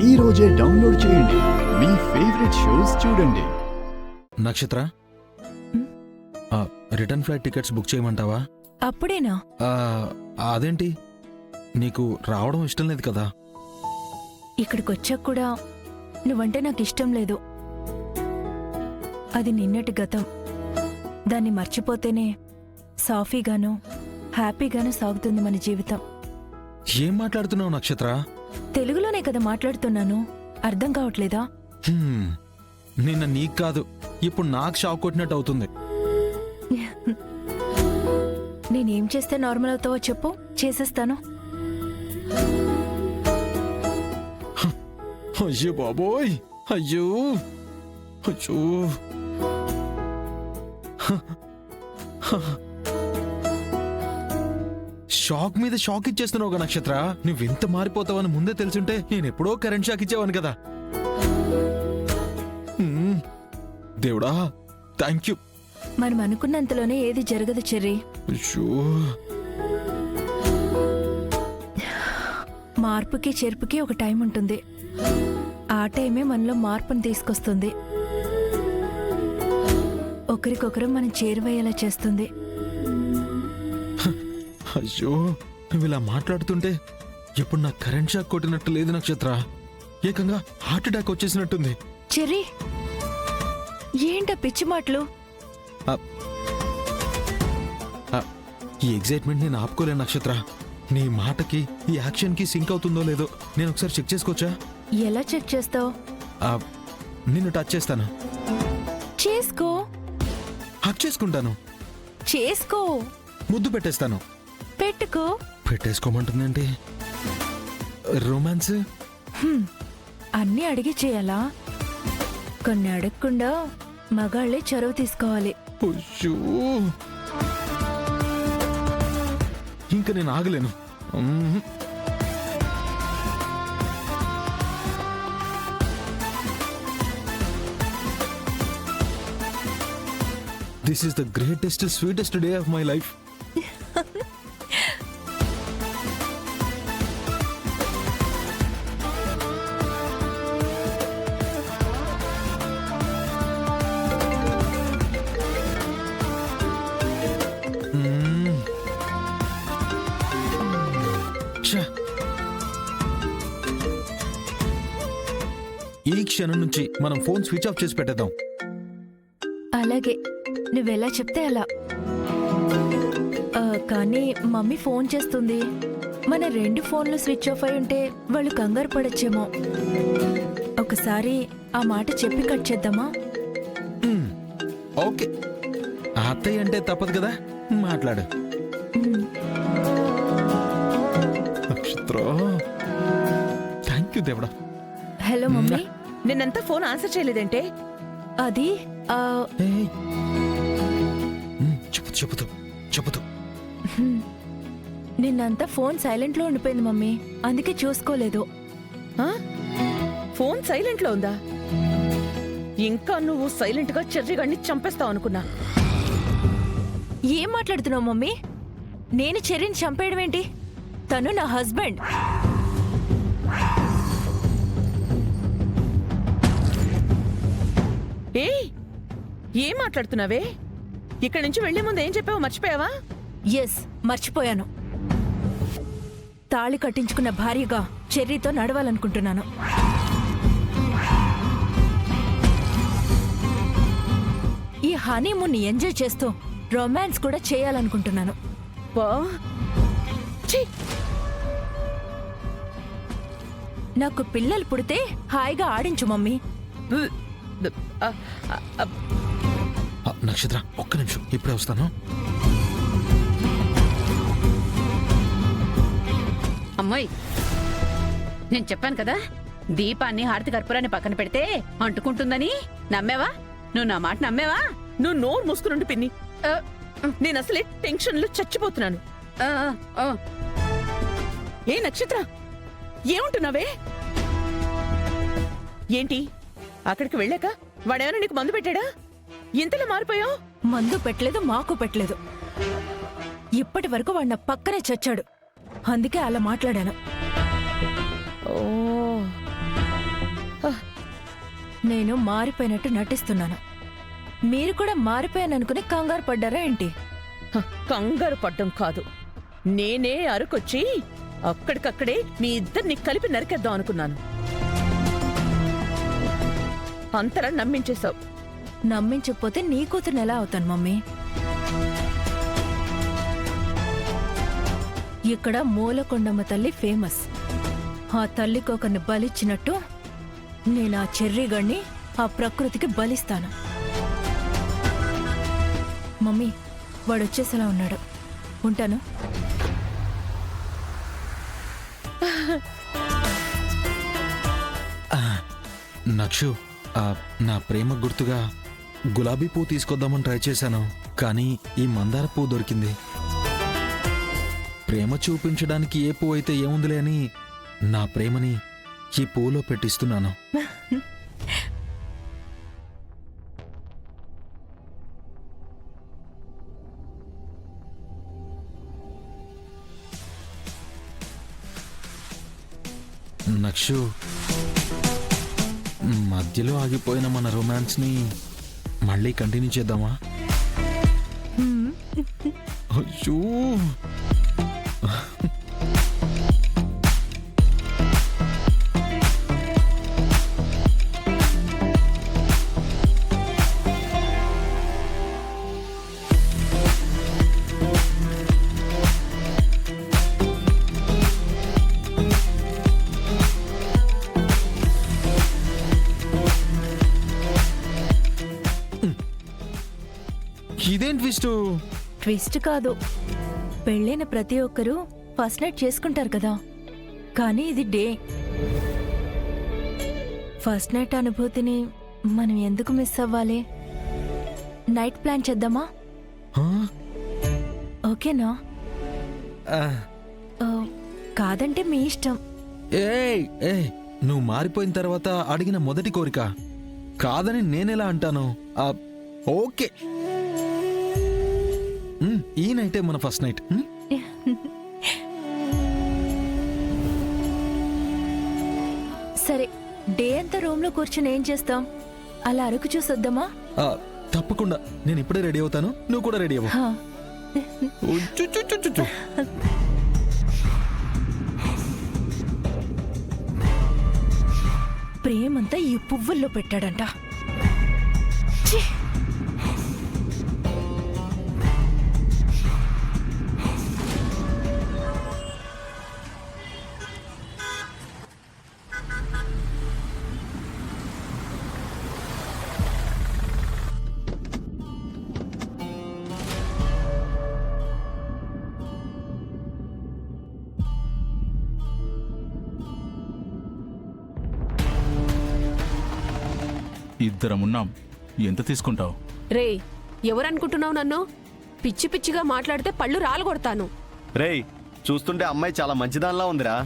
ఈ రోజే డౌన్లోడ్ చేయండి. మీ ఫేవరెట్ షోస్ చూడండి. నక్షత్ర, రిటర్న్ ఫ్లైట్ టికెట్స్ బుక్ చేయమంటావా? అప్పుడేనా? అదేంటి, నీకు రావడం ఇష్టం లేదు కదా? ఇక్కడికొచ్చాక కూడా నువ్వంటే నాకు ఇష్టం లేదు. అది నిన్నటి గతం. దాన్ని మర్చిపోతేనే సాఫీగాను హ్యాపీగాను సాగుతుంది మన జీవితం. ఏం మాట్లాడుతున్నావు నక్షత్ర? తెలుగులోనే కదా మాట్లాడుతున్నాను, అర్థం కావట్లేదా? నిన్న నీకు కాదు, ఇప్పుడు నాకు షాక్ కొట్టినట్టు అవుతుంది. నేనేం చేస్తే నార్మల్ అవుతావో చెప్పు, చేసేస్తాను. అయ్యో బాబోయ్, అయ్యో అయ్యో. షాక్ మీద షాక్ ఇచ్చేస్తున్నావు ఒక నక్షత్ర. నువ్వెంత మారిపోతావని ముందే తెలుసుంటే నేనెప్పుడో కరెంట్ షాక్ ఇచ్చేవాను కదా. దేవుడా, థ్యాంక్ యూ. మనం అనుకున్నంతలోనే ఏది జరగదు చెర్రీ. మార్పుకి చెరుపుకి ఒక టైం ఉంటుంది. ఆ టైమే మనలో మార్పును తీసుకొస్తుంది, ఒకరికొకరు మనం చేరువయ్యేలా చేస్తుంది. అయ్యో, నువ్వు ఇలా మాట్లాడుతుంటే ఇప్పుడు నాకు కరెంట్ షాక్ కొట్టినట్టు లేదు నక్షత్ర. ఏకంగా హార్ట్ అటాక్ వచ్చేసినట్టుంది. చెర్రీ, ఏంటా పిచ్చి మాటలు? ఈ ఎగ్జైట్మెంట్ నేను ఆపుకోలేను నక్షత్ర. నీ మాటకి ఈ యాక్షన్ కి సింక్ అవుతుందో లేదో నేను ఒకసారి చెక్ చేసుకోవచ్చా? ఎలా చెక్ చేస్తావు? నిన్ను టచ్ చేస్తాను. చేసుకో. హక్ చేసుకుంటాను. చేసుకో. ముద్దు పెట్టేస్తాను. పెట్టుకో. పెట్టేసుకోమంటుందేంటి? రొమాన్స్ అన్నీ అడిగి చేయాలా? కొన్ని అడగకుండా మగాళ్ళే చొరవ తీసుకోవాలి. ఇంకా నేను ఆగలేను. This is the greatest sweetest day of my life. ఈ క్షణం నుంచి మనం ఫోన్ స్విచ్ ఆఫ్ చేసి పెట్టేద్దాం. అలాగే, నువ్వెలా చెప్తే అలా. కానీ మమ్మీ ఫోన్ చేస్తుంది. మన 2 ఫోన్లు స్విచ్ ఆఫ్ అయి ఉంటే వాళ్ళు కంగారు పడొచ్చేమో. ఒకసారి ఆ మాట చెప్పి కట్ చేద్దామా? ఓకే, అత్తయ్య అంటే తప్పదు కదా, మాట్లాడు. థ్యాంక్ యూ దేవుడా. Hello mummy. నిన్నంతా ఫోన్ ఆన్సర్ చేయలేదంటే? అది చెబుతూ నిన్నంతా ఫోన్ సైలెంట్ లో ఉండిపోయింది మమ్మీ, అందుకే చూసుకోలేదు. ఫోన్ సైలెంట్ లో ఉందా? ఇంకా నువ్వు సైలెంట్ గా చెర్రీగాడిని చంపేస్తావు అనుకున్నా. ఏం మాట్లాడుతున్నావు మమ్మీ? నేను చెర్రీని చంపేయడం ఏంటి? తను నా హస్బెండ్. ఏం మాట్లాడుతున్నావే? ఇక్కడి నుంచి వెళ్లే ముందు ఏం చెప్పావో మర్చిపోయావా? ఎస్, మర్చిపోయాను. తాళి కట్టించుకున్న భార్యగా చెర్రీతో నడవాలనుకుంటున్నాను. ఈ హనీమూన్ ఎంజాయ్ చేస్తూ రొమాన్స్ కూడా చేయాలనుకుంటున్నాను. నాకు పిల్లలు పుడితే హాయిగా ఆడించు మమ్మీ. నక్షత్ర, ఒక్క నిమిషం, ఇప్పుడే వస్తాను. అమ్మాయి, నేను చెప్పాను కదా, దీపాన్ని హారతి కర్పూరాన్ని పక్కన పెడితే అంటుకుంటుందని. నమ్మేవా? నువ్వు నా మాట నమ్మేవా? నువ్వు నోరు మూసుకునుండి పిన్ని. నేను అసలే టెన్షన్ లో చచ్చిపోతున్నాను. ఏ నక్షత్ర, ఏముంటున్నావే? ఏంటి అక్కడికి వెళ్ళాక వాడేమైనా నీకు మందు పెట్టాడా? ఇంతలో మారిపోయావు. మందు పెట్టలేదు, మాకు పెట్టలేదు. ఇప్పటి వరకు వాడు నా పక్కనే చచ్చాడు, అందుకే అలా మాట్లాడాను. నేను మారిపోయినట్టు నటిస్తున్నాను. మీరు కూడా మారిపోయాననుకుని కంగారు పడ్డారా ఏంటి? కంగారు పడ్డం కాదు, నేనే అరకొచ్చి అక్కడికక్కడే మీ ఇద్దరిని కలిపి నరికేద్దాం అనుకున్నాను. అంతలా నమ్మించేశావు. నమ్మించకపోతే నీ కూతురుని ఎలా అవుతాను మమ్మీ? ఇక్కడ మూలకొండమ్మ తల్లి ఫేమస్. ఆ తల్లికి ఒకరిని బలిచ్చినట్టు నేను ఆ చెర్రీగణ్ణి ఆ ప్రకృతికి బలిస్తాను. మమ్మీ, వాడొచ్చేసేలా ఉన్నాడు. ఉంటాను. నక్షు, నా ప్రేమ గుర్తుగా గులాబీ పువ్వు తీసుకొద్దామని ట్రై చేశాను, కానీ ఈ మందార పువ్వు దొరికింది. ప్రేమ చూపించడానికి ఏ పువ్వు అయితే ఏముందిలే అని నా ప్రేమని ఈ పువ్వులో పెట్టిస్తున్నాను. నక్షు, మధ్యలో ఆగిపోయిన మన రొమాన్స్ ని మళ్ళీ కంటిన్యూ చేద్దామా? అయ్యో, ఇదేం ట్విస్ట్? ట్విస్ట్ కాదు, పెళ్ళైన ప్రతి ఒక్కరూ ఫస్ట్ నైట్ చేసుకుంటారు కదా, కానీ ఇది డే. ఫస్ట్ నైట్ అనుభూతిని మనం ఎందుకు మిస్ అవ్వాలి? నైట్ ప్లాన్ చేద్దామా? ఆ? ఓకేనా? ఆ. ఆ, కాదంటే మీ ఇష్టం. ఏయ్ ఏయ్, నువ్వు మారిపోయిన తర్వాత అడిగిన మొదటి కోరిక కాదని నేనెలా అంటాను? ఓకే, ఈ నైటే మన ఫస్ట్ నైట్. సరే, డే అంతా రూమ్ లో కూర్చుని ఏం చేస్తాం? అలా అరకు చూసొద్దామా? తప్పకుండా, నేను ఇప్పుడే రెడీ అవుతాను, నువ్వు కూడా రెడీ అవ్వు. హా. ఉచ్చుచుచుచుచు. ప్రేమంతా ఈ పువ్వుల్లో పెట్టాడంట. ఛీ! ఇద్దరమున్నాం, ఎంత తీసుకుంటావు? రే, ఎవరనుకుంటున్నావు నన్ను? పిచ్చి పిచ్చిగా మాట్లాడితే పళ్ళు రాలగొడతాను. రేయ్, చూస్తుంటే అమ్మాయి చాలా మంచిదానిలా ఉందిరా.